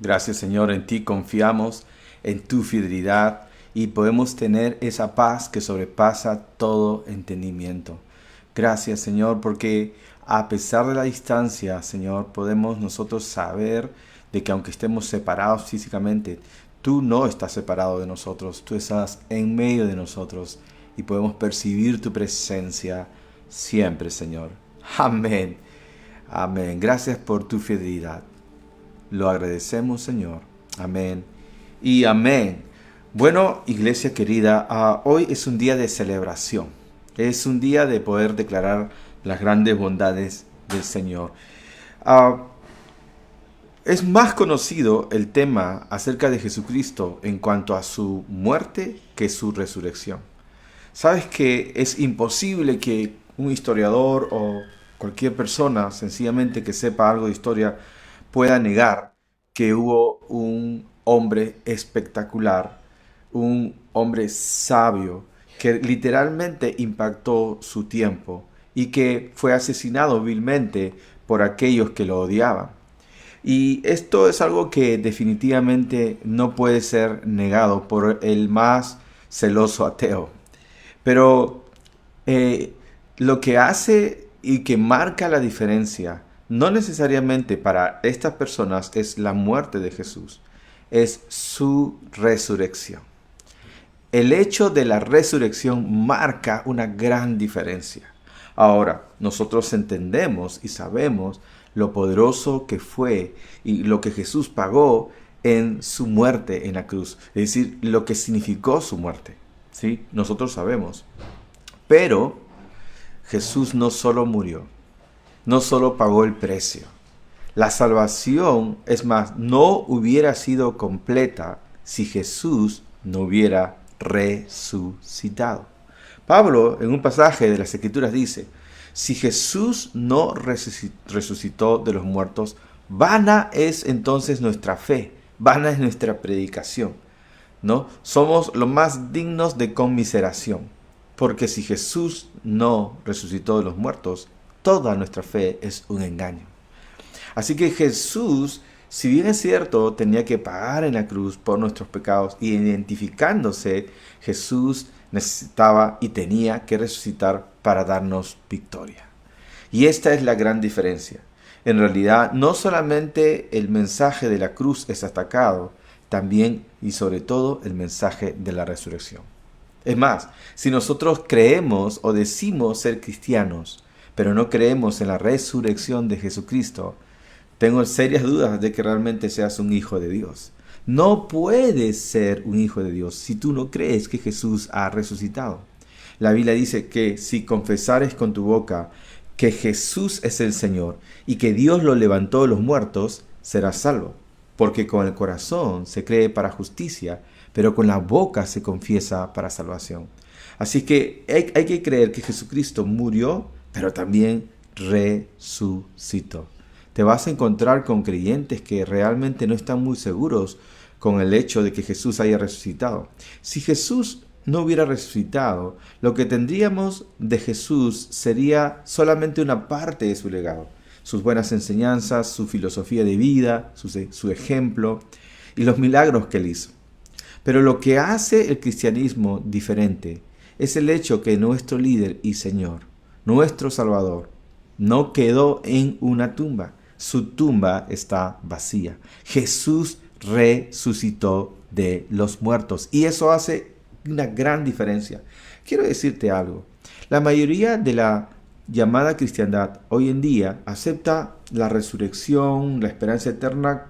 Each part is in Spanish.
Gracias, Señor, en ti confiamos, en tu fidelidad y podemos tener esa paz que sobrepasa todo entendimiento. Gracias, Señor, porque a pesar de la distancia, Señor, podemos nosotros saber de que aunque estemos separados físicamente, tú no estás separado de nosotros, tú estás en medio de nosotros y podemos percibir tu presencia siempre, Señor. Amén. Amén. Gracias por tu fidelidad. Lo agradecemos, Señor. Amén. Y amén. Bueno, iglesia querida, hoy es un día de celebración. Es un día de poder declarar las grandes bondades del Señor. Ah, es más conocido el tema acerca de Jesucristo en cuanto a su muerte que su resurrección. Sabes que es imposible que un historiador o cualquier persona sencillamente que sepa algo de historia pueda negar que hubo un hombre espectacular, un hombre sabio que literalmente impactó su tiempo y que fue asesinado vilmente por aquellos que lo odiaban. Y esto es algo que definitivamente no puede ser negado por el más celoso ateo. Pero lo que hace y que marca la diferencia, no necesariamente para estas personas es la muerte de Jesús, es su resurrección. El hecho de la resurrección marca una gran diferencia. Ahora, nosotros entendemos y sabemos lo poderoso que fue y lo que Jesús pagó en su muerte en la cruz, es decir, lo que significó su muerte. ¿Sí? Nosotros sabemos. Pero Jesús no solo murió, no solo pagó el precio. La salvación, es más, no hubiera sido completa si Jesús no hubiera resucitado. Pablo, en un pasaje de las Escrituras, dice, si Jesús no resucitó de los muertos, vana es entonces nuestra fe, vana es nuestra predicación. ¿No? Somos los más dignos de conmiseración, porque si Jesús no resucitó de los muertos, toda nuestra fe es un engaño. Así que Jesús, si bien es cierto, tenía que pagar en la cruz por nuestros pecados y identificándose, Jesús necesitaba y tenía que resucitar para darnos victoria. Y esta es la gran diferencia. En realidad, no solamente el mensaje de la cruz es atacado, también y sobre todo el mensaje de la resurrección. Es más, si nosotros creemos o decimos ser cristianos, pero no creemos en la resurrección de Jesucristo, tengo serias dudas de que realmente seas un hijo de Dios. No puedes ser un hijo de Dios si tú no crees que Jesús ha resucitado. La Biblia dice que si confesares con tu boca que Jesús es el Señor y que Dios lo levantó de los muertos, serás salvo. Porque con el corazón se cree para justicia, pero con la boca se confiesa para salvación. Así que hay que creer que Jesucristo murió, pero también resucitó. Te vas a encontrar con creyentes que realmente no están muy seguros con el hecho de que Jesús haya resucitado. Si Jesús no hubiera resucitado, lo que tendríamos de Jesús sería solamente una parte de su legado. Sus buenas enseñanzas, su filosofía de vida, su ejemplo y los milagros que él hizo. Pero lo que hace el cristianismo diferente es el hecho que nuestro líder y Señor, nuestro Salvador, no quedó en una tumba. Su tumba está vacía. Jesús resucitó de los muertos y eso hace una gran diferencia. Quiero decirte algo. La mayoría de la llamada cristiandad hoy en día acepta la resurrección, la esperanza eterna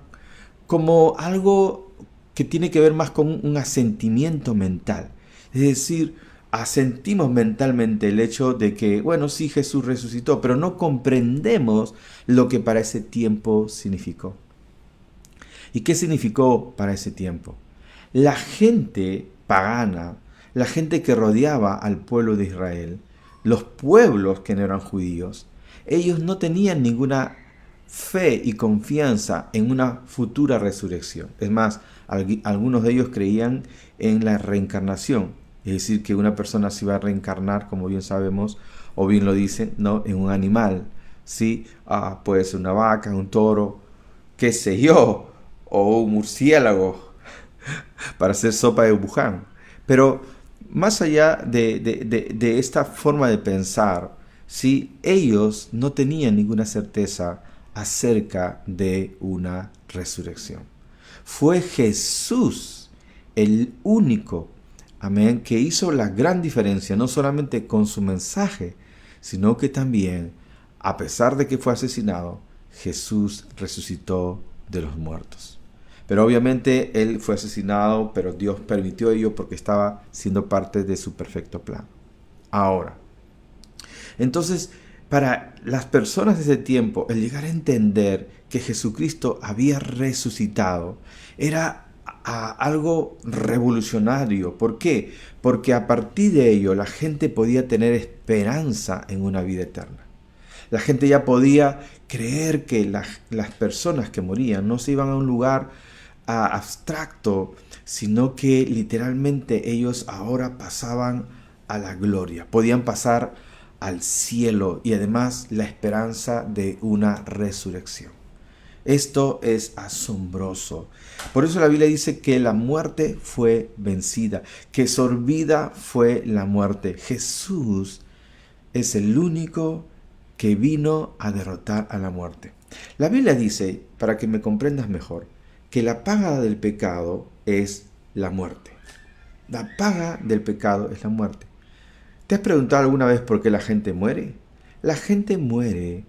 como algo que tiene que ver más con un asentimiento mental. Es decir, asentimos mentalmente el hecho de que, bueno, sí, Jesús resucitó, pero no comprendemos lo que para ese tiempo significó. ¿Y qué significó para ese tiempo? La gente pagana, la gente que rodeaba al pueblo de Israel, los pueblos que no eran judíos, ellos no tenían ninguna fe y confianza en una futura resurrección. Es más, algunos de ellos creían en la reencarnación, es decir, que una persona se iba a reencarnar, como bien sabemos, o bien lo dicen, ¿no?, en un animal, ¿sí? Puede ser una vaca, un toro, qué sé yo, o un murciélago para hacer sopa de Wuhan. Pero más allá de esta forma de pensar, ¿sí? Ellos no tenían ninguna certeza acerca de una resurrección. Fue Jesús el único, amén, que hizo la gran diferencia, no solamente con su mensaje, sino que también, a pesar de que fue asesinado, Jesús resucitó de los muertos. Pero obviamente él fue asesinado, pero Dios permitió ello porque estaba siendo parte de su perfecto plan. Ahora, entonces, para las personas de ese tiempo, el llegar a entender que Jesucristo había resucitado era algo revolucionario. ¿Por qué? Porque a partir de ello la gente podía tener esperanza en una vida eterna. La gente ya podía creer que las personas que morían no se iban a un lugar abstracto, sino que literalmente ellos ahora pasaban a la gloria, podían pasar al cielo y además la esperanza de una resurrección. Esto es asombroso. Por eso la Biblia dice que la muerte fue vencida, que sorbida fue la muerte. Jesús es el único que vino a derrotar a la muerte. La Biblia dice, para que me comprendas mejor, que la paga del pecado es la muerte. La paga del pecado es la muerte. ¿Te has preguntado alguna vez por qué la gente muere? La gente muere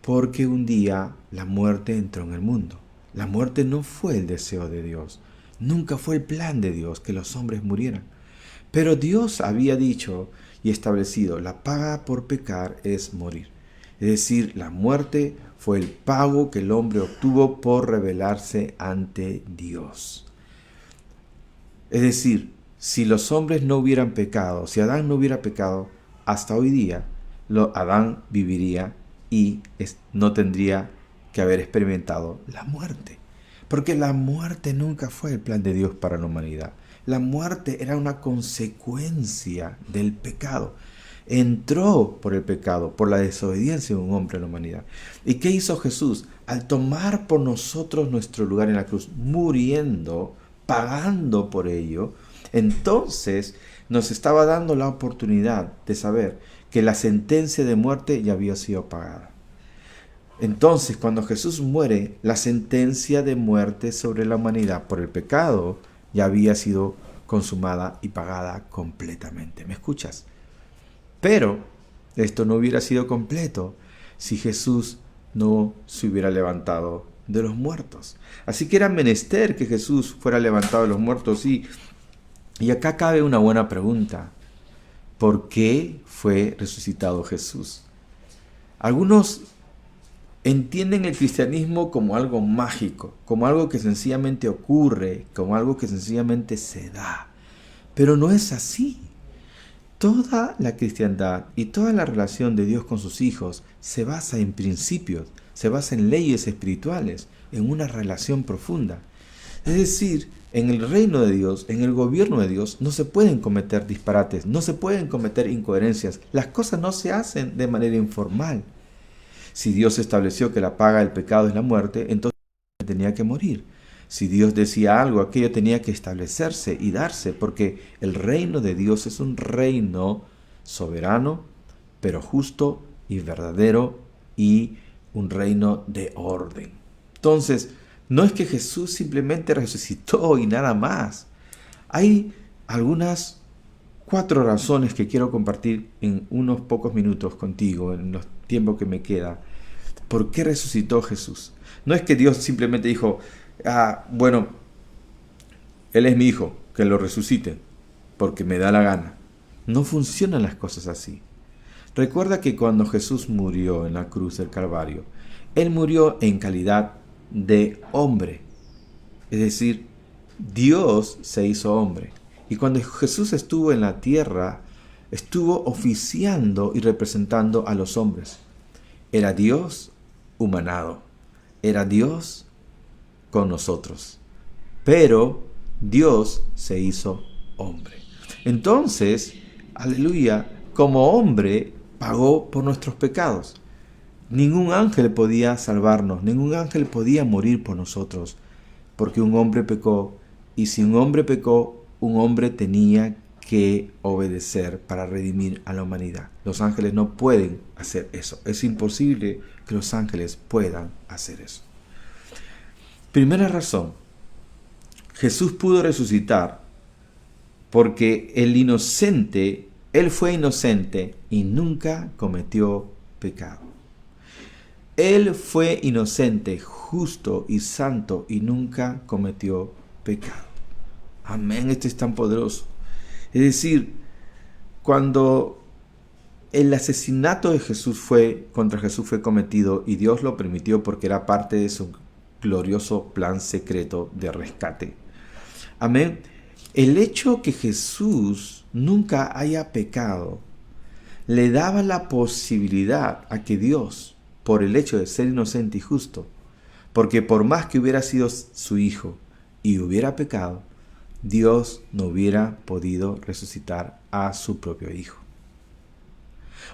porque un día la muerte entró en el mundo. La muerte no fue el deseo de Dios. Nunca fue el plan de Dios que los hombres murieran. Pero Dios había dicho y establecido, la paga por pecar es morir. Es decir, la muerte fue el pago que el hombre obtuvo por rebelarse ante Dios. Es decir, si los hombres no hubieran pecado, si Adán no hubiera pecado, hasta hoy día, Adán viviría y no tendría que haber experimentado la muerte. Porque la muerte nunca fue el plan de Dios para la humanidad. La muerte era una consecuencia del pecado. Entró por el pecado, por la desobediencia de un hombre en la humanidad. ¿Y qué hizo Jesús? Al tomar por nosotros nuestro lugar en la cruz, muriendo, pagando por ello, entonces nos estaba dando la oportunidad de saber que la sentencia de muerte ya había sido pagada. Entonces, cuando Jesús muere, la sentencia de muerte sobre la humanidad por el pecado ya había sido consumada y pagada completamente. ¿Me escuchas? Pero esto no hubiera sido completo si Jesús no se hubiera levantado de los muertos. Así que era menester que Jesús fuera levantado de los muertos. Y acá cabe una buena pregunta. ¿Por qué fue resucitado Jesús? Algunos entienden el cristianismo como algo mágico, como algo que sencillamente ocurre, como algo que sencillamente se da. Pero no es así. Toda la cristiandad y toda la relación de Dios con sus hijos se basa en principios, se basa en leyes espirituales, en una relación profunda. Es decir, en el reino de Dios, en el gobierno de Dios, no se pueden cometer disparates, no se pueden cometer incoherencias. Las cosas no se hacen de manera informal. Si Dios estableció que la paga del pecado es la muerte, entonces tenía que morir. Si Dios decía algo, aquello tenía que establecerse y darse, porque el reino de Dios es un reino soberano, pero justo y verdadero, y un reino de orden. Entonces, no es que Jesús simplemente resucitó y nada más. Hay algunas 4 razones que quiero compartir en unos pocos minutos contigo, en los tiempos que me queda. ¿Por qué resucitó Jesús? No es que Dios simplemente dijo, bueno, Él es mi hijo, que lo resucite, porque me da la gana. No funcionan las cosas así. Recuerda que cuando Jesús murió en la cruz del Calvario, Él murió en calidad de hombre. Es decir, Dios se hizo hombre. Y cuando Jesús estuvo en la tierra, estuvo oficiando y representando a los hombres. Era Dios humanado. Era Dios con nosotros. Pero Dios se hizo hombre. Entonces, aleluya, como hombre pagó por nuestros pecados. Ningún ángel podía salvarnos, ningún ángel podía morir por nosotros. porque un hombre pecó, y si un hombre pecó, un hombre tenía que obedecer para redimir a la humanidad. Los ángeles no pueden hacer eso. Es imposible que los ángeles puedan hacer eso. Primera razón, Jesús pudo resucitar porque Él fue inocente y nunca cometió pecado. Él fue inocente, justo y santo y nunca cometió pecado. Amén, esto es tan poderoso. Es decir, cuando el asesinato de contra Jesús fue cometido y Dios lo permitió porque era parte de su glorioso plan secreto de rescate. Amén. El hecho que Jesús nunca haya pecado le daba la posibilidad a que Dios, por el hecho de ser inocente y justo, porque por más que hubiera sido su hijo y hubiera pecado, Dios no hubiera podido resucitar a su propio hijo.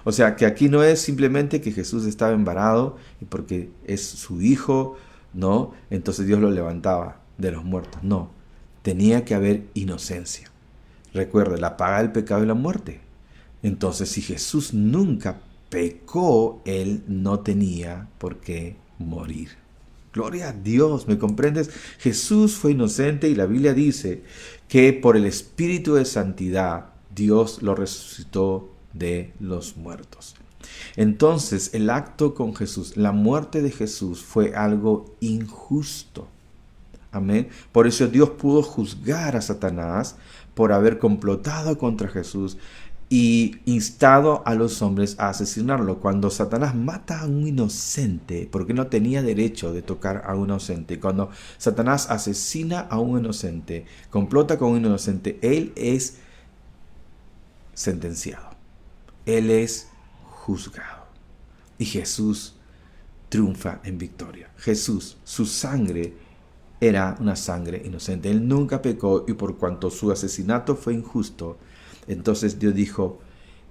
O sea, que aquí no es simplemente que Jesús estaba embarado y porque es su hijo, no, entonces Dios lo levantaba de los muertos. No, tenía que haber inocencia. Recuerde, la paga del pecado es la muerte. Entonces, si Jesús nunca pecó, Él no tenía por qué morir. Gloria a Dios, ¿me comprendes? Jesús fue inocente y la Biblia dice que por el Espíritu de Santidad Dios lo resucitó de los muertos. Entonces, el acto con Jesús, la muerte de Jesús fue algo injusto. Amén. Por eso Dios pudo juzgar a Satanás por haber complotado contra Jesús y instado a los hombres a asesinarlo. Cuando Satanás mata a un inocente, porque no tenía derecho de tocar a un inocente, cuando Satanás asesina a un inocente, complota con un inocente, él es sentenciado, él es juzgado. Y Jesús triunfa en victoria. Jesús, su sangre era una sangre inocente. Él nunca pecó y por cuanto su asesinato fue injusto, entonces Dios dijo,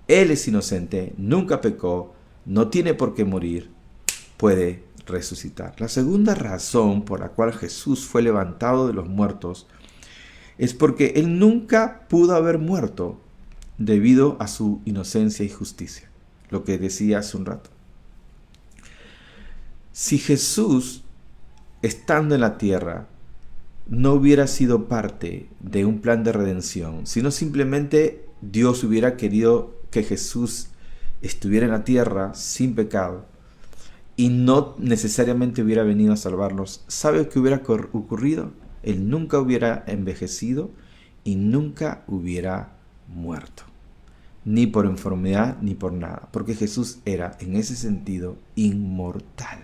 Él es inocente, nunca pecó, no tiene por qué morir, puede resucitar. La segunda razón por la cual Jesús fue levantado de los muertos es porque Él nunca pudo haber muerto debido a su inocencia y justicia. Lo que decía hace un rato. Si Jesús, estando en la tierra, no hubiera sido parte de un plan de redención, sino simplemente Dios hubiera querido que Jesús estuviera en la tierra sin pecado y no necesariamente hubiera venido a salvarnos, ¿sabe qué hubiera ocurrido? Él nunca hubiera envejecido y nunca hubiera muerto, ni por enfermedad ni por nada, porque Jesús era en ese sentido inmortal.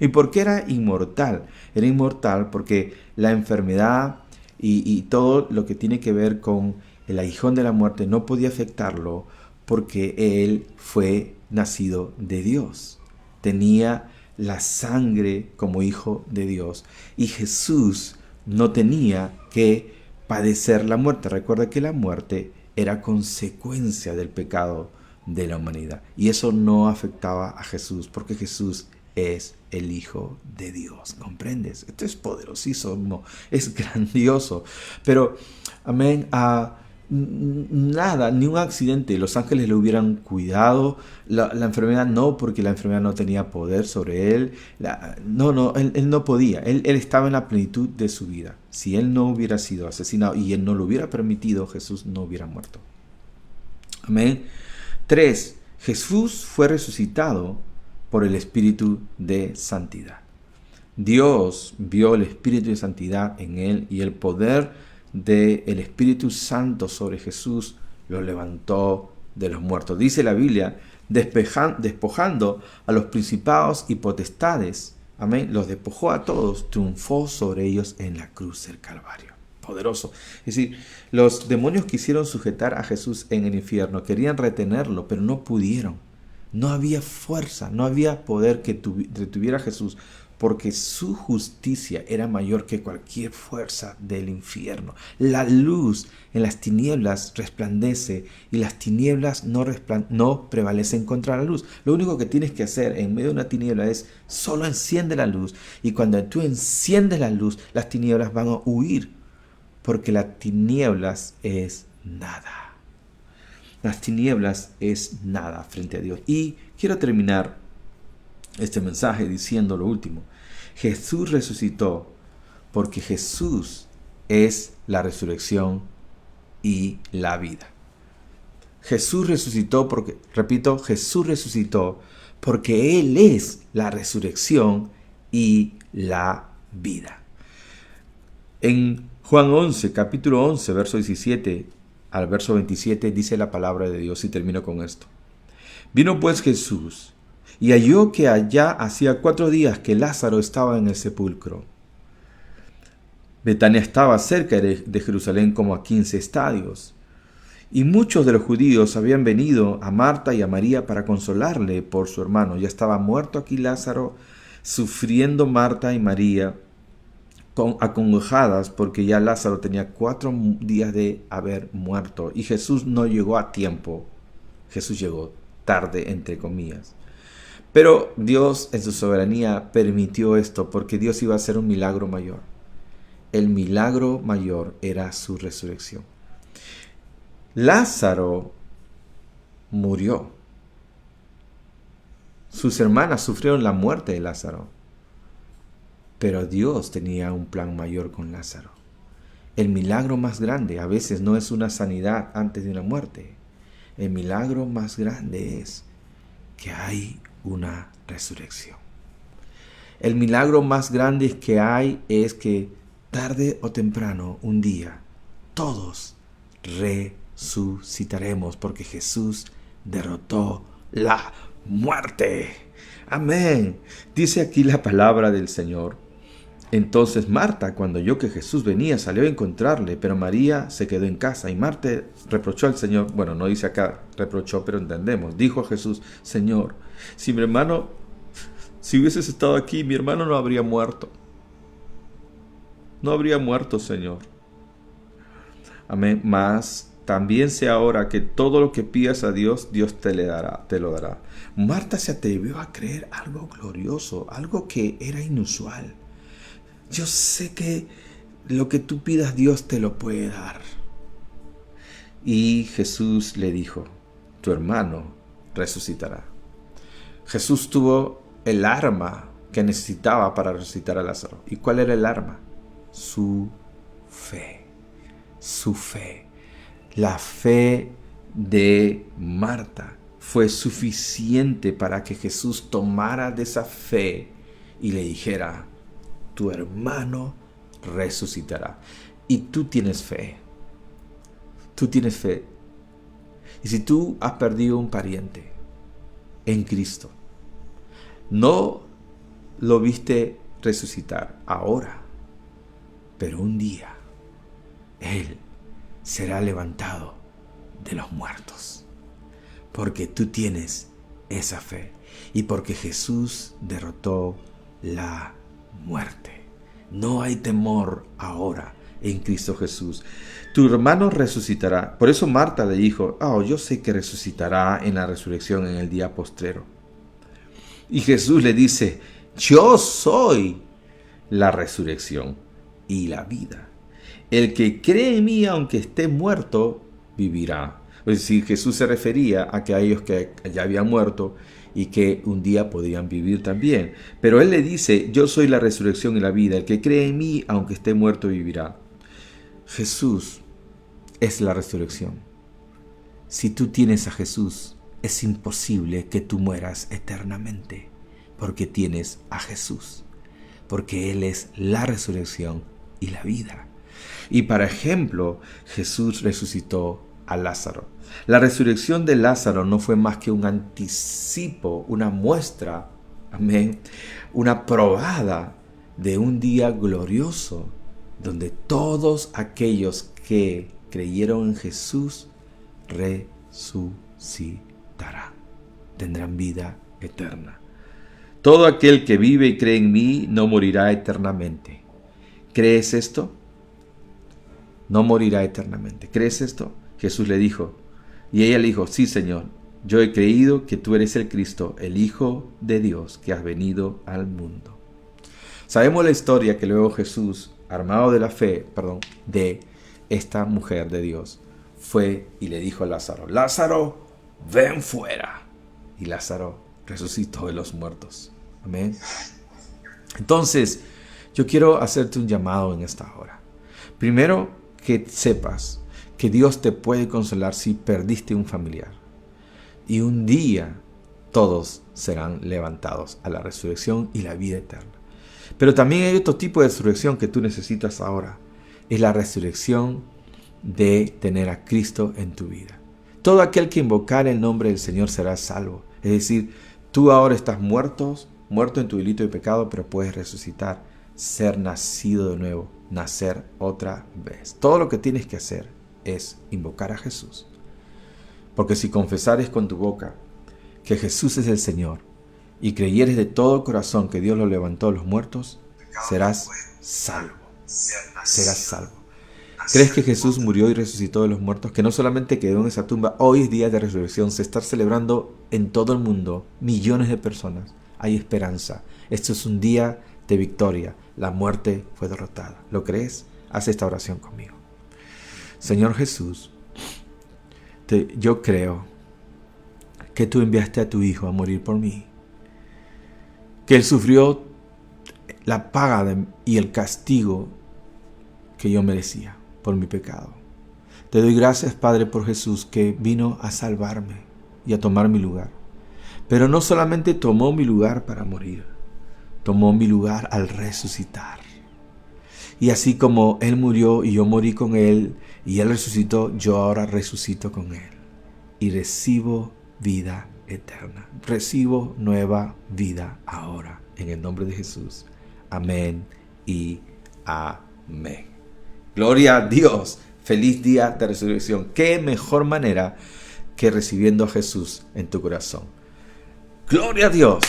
¿Y por qué era inmortal? Era inmortal porque la enfermedad y todo lo que tiene que ver con el aguijón de la muerte no podía afectarlo porque Él fue nacido de Dios. Tenía la sangre como hijo de Dios. Y Jesús no tenía que padecer la muerte. Recuerda que la muerte era consecuencia del pecado de la humanidad. Y eso no afectaba a Jesús porque Jesús es el Hijo de Dios. ¿Comprendes? Esto es poderosísimo, es grandioso. Pero, amén, nada, ni un accidente, los ángeles le hubieran cuidado, la enfermedad no, porque la enfermedad no tenía poder sobre él. Él no podía, él estaba en la plenitud de su vida. Si él no hubiera sido asesinado y él no lo hubiera permitido, Jesús no hubiera muerto. Amén. 3. Jesús fue resucitado por el Espíritu de Santidad. Dios vio el Espíritu de Santidad en él y el poder del Espíritu Santo sobre Jesús lo levantó de los muertos. Dice la Biblia, despojando a los principados y potestades, amén, los despojó a todos, triunfó sobre ellos en la cruz del Calvario. Poderoso. Es decir, los demonios quisieron sujetar a Jesús en el infierno, querían retenerlo, pero no pudieron. No había fuerza, no había poder que detuviera a Jesús, porque su justicia era mayor que cualquier fuerza del infierno. La luz en las tinieblas resplandece y las tinieblas no prevalecen contra la luz. Lo único que tienes que hacer en medio de una tiniebla es solo enciende la luz, y cuando tú enciendes la luz, las tinieblas van a huir, porque las tinieblas es nada. Las tinieblas es nada frente a Dios. Y quiero terminar este mensaje diciendo lo último. Jesús resucitó porque Jesús es la resurrección y la vida. Jesús resucitó porque, repito, Jesús resucitó porque Él es la resurrección y la vida. En Juan 11, capítulo 11, verso 17 al verso 27 dice la palabra de Dios, y termino con esto. Vino pues Jesús y halló que allá hacía 4 días que Lázaro estaba en el sepulcro. Betania estaba cerca de Jerusalén como a 15 estadios. Y muchos de los judíos habían venido a Marta y a María para consolarle por su hermano. Ya estaba muerto aquí Lázaro, sufriendo Marta y María acongojadas porque ya Lázaro tenía 4 días de haber muerto. Y Jesús no llegó a tiempo. Jesús llegó tarde, entre comillas. Pero Dios en su soberanía permitió esto porque Dios iba a hacer un milagro mayor. El milagro mayor era su resurrección. Lázaro murió. Sus hermanas sufrieron la muerte de Lázaro. Pero Dios tenía un plan mayor con Lázaro. El milagro más grande a veces no es una sanidad antes de una muerte. El milagro más grande es que hay una resurrección. El milagro más grande que hay es que tarde o temprano, un día, todos resucitaremos porque Jesús derrotó la muerte. Amén. Dice aquí la palabra del Señor. Entonces Marta, cuando oyó que Jesús venía, salió a encontrarle, pero María se quedó en casa. Y Marta reprochó al Señor, bueno, no dice acá reprochó, pero entendemos. Dijo a Jesús, Señor, si hubieses estado aquí, mi hermano no habría muerto. No habría muerto, Señor. Amén. Mas también sé ahora que todo lo que pidas a Dios, Dios te lo dará. Marta se atrevió a creer algo glorioso, algo que era inusual. Yo sé que lo que tú pidas, Dios te lo puede dar. Y Jesús le dijo, tu hermano resucitará. Jesús tuvo el arma que necesitaba para resucitar a Lázaro. ¿Y cuál era el arma? Su fe. Su fe. La fe de Marta fue suficiente para que Jesús tomara de esa fe y le dijera, tu hermano resucitará. Y tú tienes fe. Tú tienes fe. Y si tú has perdido un pariente en Cristo, no lo viste resucitar ahora, pero un día Él será levantado de los muertos. Porque tú tienes esa fe. Y porque Jesús derrotó la muerte. No hay temor ahora en Cristo Jesús. Tu hermano resucitará. Por eso Marta le dijo, yo sé que resucitará en la resurrección en el día postrero. Y Jesús le dice, yo soy la resurrección y la vida. El que cree en mí, aunque esté muerto, vivirá. Es decir, Jesús se refería a aquellos que ya habían muerto y que un día podrían vivir también. Pero Él le dice, yo soy la resurrección y la vida. El que cree en mí, aunque esté muerto, vivirá. Jesús es la resurrección. Si tú tienes a Jesús, es imposible que tú mueras eternamente, porque tienes a Jesús. Porque Él es la resurrección y la vida. Y para ejemplo, Jesús resucitó a Lázaro. La resurrección de Lázaro no fue más que un anticipo, una muestra, amén, una probada de un día glorioso donde todos aquellos que creyeron en Jesús resucitarán, tendrán vida eterna. Todo aquel que vive y cree en mí no morirá eternamente. ¿Crees esto? No morirá eternamente. ¿Crees esto? Jesús le dijo, y ella le dijo, sí, Señor, yo he creído que tú eres el Cristo, el Hijo de Dios, que has venido al mundo. Sabemos la historia que luego Jesús, armado de la fe, de esta mujer de Dios, fue y le dijo a Lázaro, Lázaro, ven fuera. Y Lázaro resucitó de los muertos. Amén. Entonces, yo quiero hacerte un llamado en esta hora. Primero, que sepas que Dios te puede consolar si perdiste un familiar. Y un día todos serán levantados a la resurrección y la vida eterna. Pero también hay otro tipo de resurrección que tú necesitas ahora. Es la resurrección de tener a Cristo en tu vida. Todo aquel que invocare el nombre del Señor será salvo. Es decir, tú ahora estás muerto en tu delito y pecado, pero puedes resucitar, ser nacido de nuevo, nacer otra vez. Todo lo que tienes que hacer es invocar a Jesús. Porque si confesares con tu boca que Jesús es el Señor y creyeres de todo corazón que Dios lo levantó de los muertos, serás salvo. Serás salvo. ¿Crees que Jesús murió y resucitó de los muertos? Que no solamente quedó en esa tumba, hoy es día de resurrección, se está celebrando en todo el mundo, millones de personas. Hay esperanza. Esto es un día de victoria. La muerte fue derrotada. ¿Lo crees? Haz esta oración conmigo. Señor Jesús, yo creo que tú enviaste a tu Hijo a morir por mí. Que Él sufrió la paga y el castigo que yo merecía por mi pecado. Te doy gracias, Padre, por Jesús, que vino a salvarme y a tomar mi lugar. Pero no solamente tomó mi lugar para morir, tomó mi lugar al resucitar. Y así como Él murió y yo morí con Él, y Él resucitó, yo ahora resucito con Él. Y recibo vida eterna. Recibo nueva vida ahora. En el nombre de Jesús. Amén y amén. Gloria a Dios. Feliz día de resurrección. Qué mejor manera que recibiendo a Jesús en tu corazón. Gloria a Dios.